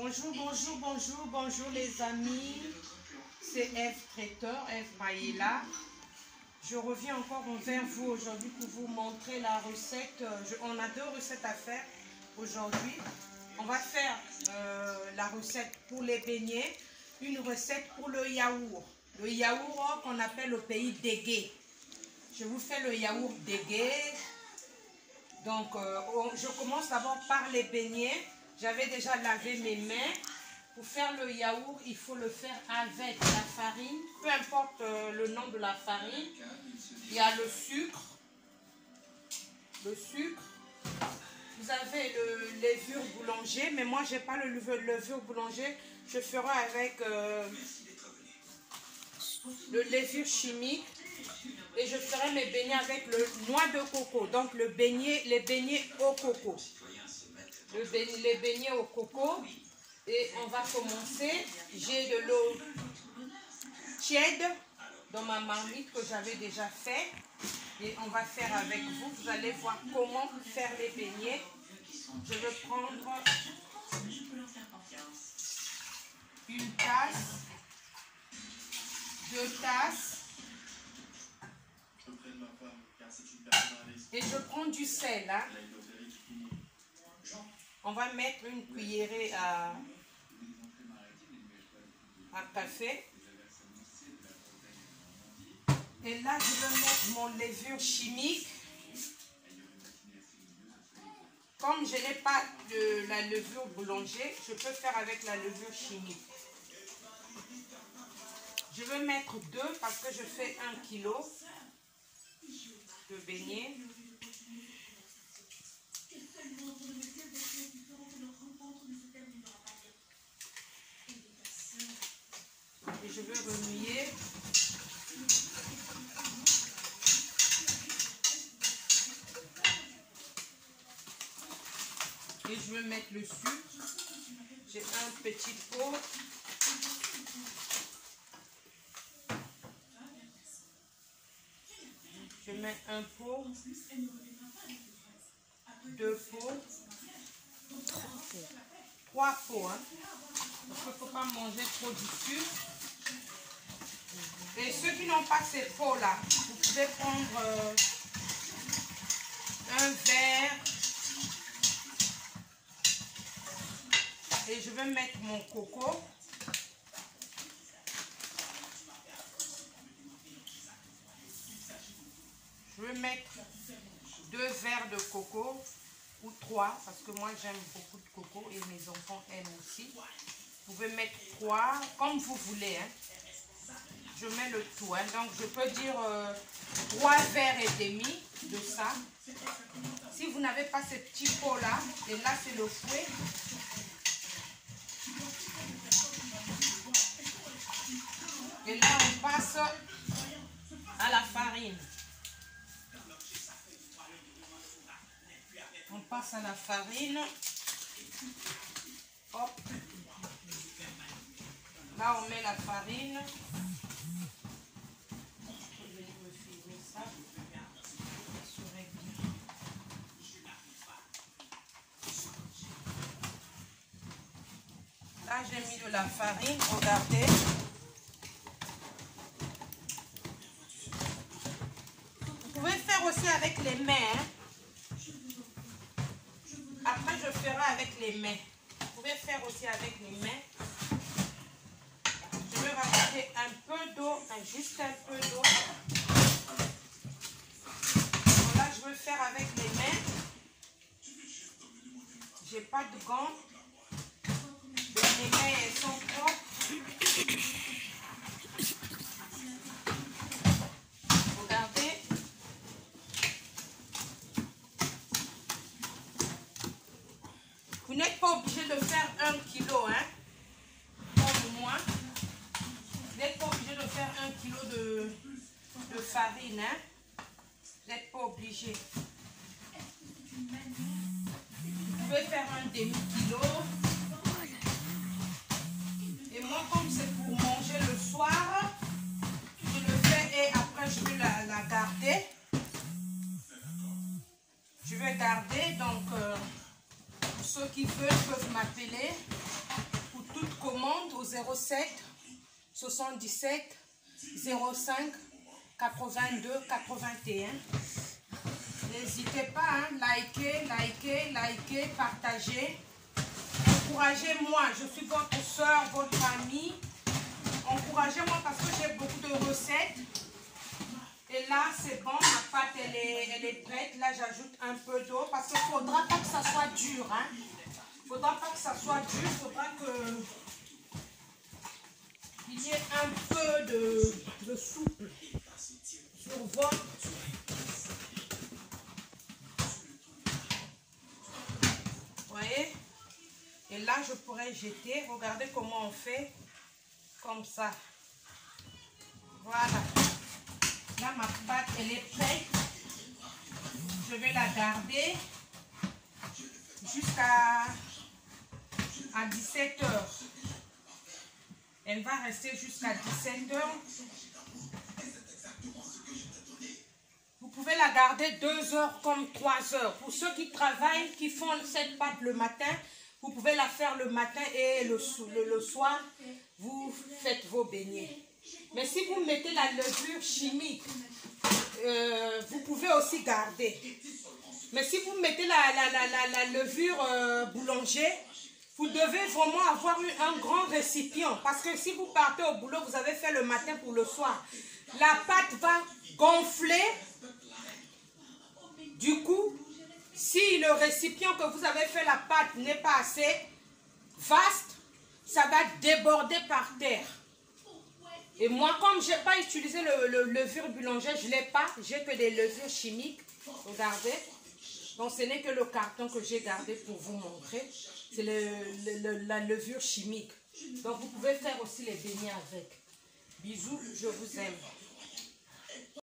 Bonjour, bonjour, bonjour, bonjour les amis. C'est Eve Traiteur, Eve Maïla. Je reviens encore vers vous aujourd'hui pour vous montrer la recette. On a deux recettes à faire aujourd'hui. On va faire la recette pour les beignets, une recette pour le yaourt. Le yaourt qu'on appelle au pays dégué. Je vous fais le yaourt dégué. Donc, je commence d'abord par les beignets. J'avais déjà lavé mes mains. Pour faire le yaourt, il faut le faire avec la farine. Peu importe le nom de la farine. Il y a le sucre. Vous avez le levure boulanger. Mais moi, je n'ai pas le levure boulanger. Je ferai avec le levure chimique. Et je ferai mes beignets avec le noix de coco. Donc, les beignets au coco. Les beignets au coco. Et on va commencer. J'ai de l'eau tiède dans ma marmite que j'avais déjà fait. Et on va faire avec vous. Vous allez voir comment faire les beignets. Je vais prendre une tasse, 2 tasses. Et je prends du sel. Hein. On va mettre une cuillerée à café. Et là, je vais mettre mon levure chimique. Comme je n'ai pas de la levure boulanger, je peux faire avec la levure chimique. Je vais mettre 2 parce que je fais 1 kg de beignets. Et je vais remuer. Et je vais mettre le sucre. J'ai un petit pot. Je mets un pot, 2 pots, 3 pots. Hein. Parce qu'il ne faut pas manger trop du sucre. Et ceux qui n'ont pas ces pots-là, vous pouvez prendre un verre. Et je vais mettre mon coco. Je vais mettre 2 verres de coco ou 3 parce que moi j'aime beaucoup de coco et mes enfants aiment aussi. Vous pouvez mettre 3 comme vous voulez. Hein. Je mets le tout. Hein. Donc je peux dire 3 verres et demi de ça. Si vous n'avez pas ce petit pot là, et là c'est le fouet. Et là on passe à la farine. On passe à la farine. Hop. Là, on met la farine. Je vais me filmer ça. Là, j'ai mis de la farine. Regardez. Vous pouvez faire aussi avec les mains. Hein. Après, je ferai avec les mains. Vous pouvez faire aussi avec les mains. Je vais rajouter un peu d'eau, juste un peu d'eau. Là, je vais faire avec les mains. J'ai pas de gants. Les mains, elles sont propres. Regardez. Vous n'êtes pas obligé de faire 1 kg, hein, comme moi. Vous n'êtes pas obligé de faire 1 kg de farine, hein. Vous n'êtes pas obligé. Vous pouvez faire un demi-kilo. Et moi, comme c'est pour manger le soir, je le fais et après je vais la garder. Je vais garder, donc... ceux qui veulent peuvent m'appeler. toute commande au 07 77 05 82 81. N'hésitez pas, hein, likez, partagez. Encouragez-moi, je suis votre soeur, votre amie. Encouragez-moi parce que j'ai beaucoup de recettes. Et là, c'est bon, ma pâte, elle est prête. Là, j'ajoute un peu d'eau parce qu'il ne faudra pas que ça soit dur. Hein. Il ne faudra pas que ça soit dur. Il faudra qu'il y ait un peu de souple sur votre. Vous voyez? Et là, je pourrais jeter. Regardez comment on fait. Comme ça. Voilà. Là, ma pâte, elle est prête. Je vais la garder jusqu'à 17 h. Elle va rester jusqu'à 17 h. Vous pouvez la garder 2 heures comme 3 heures. Pour ceux qui travaillent, qui font cette pâte le matin, vous pouvez la faire le matin et le soir, vous faites vos beignets. Mais si vous mettez la levure chimique, vous pouvez aussi garder. Mais si vous mettez la levure boulanger, vous devez vraiment avoir un grand récipient. Parce que si vous partez au boulot, vous avez fait le matin pour le soir. La pâte va gonfler. Du coup, si le récipient que vous avez fait la pâte n'est pas assez vaste, ça va déborder par terre. Et moi, comme je n'ai pas utilisé le levure boulanger, je ne l'ai pas. J'ai que des levures chimiques. Regardez. Donc, ce n'est que le carton que j'ai gardé pour vous montrer. C'est la levure chimique. Donc, vous pouvez faire aussi les beignets avec. Bisous, je vous aime.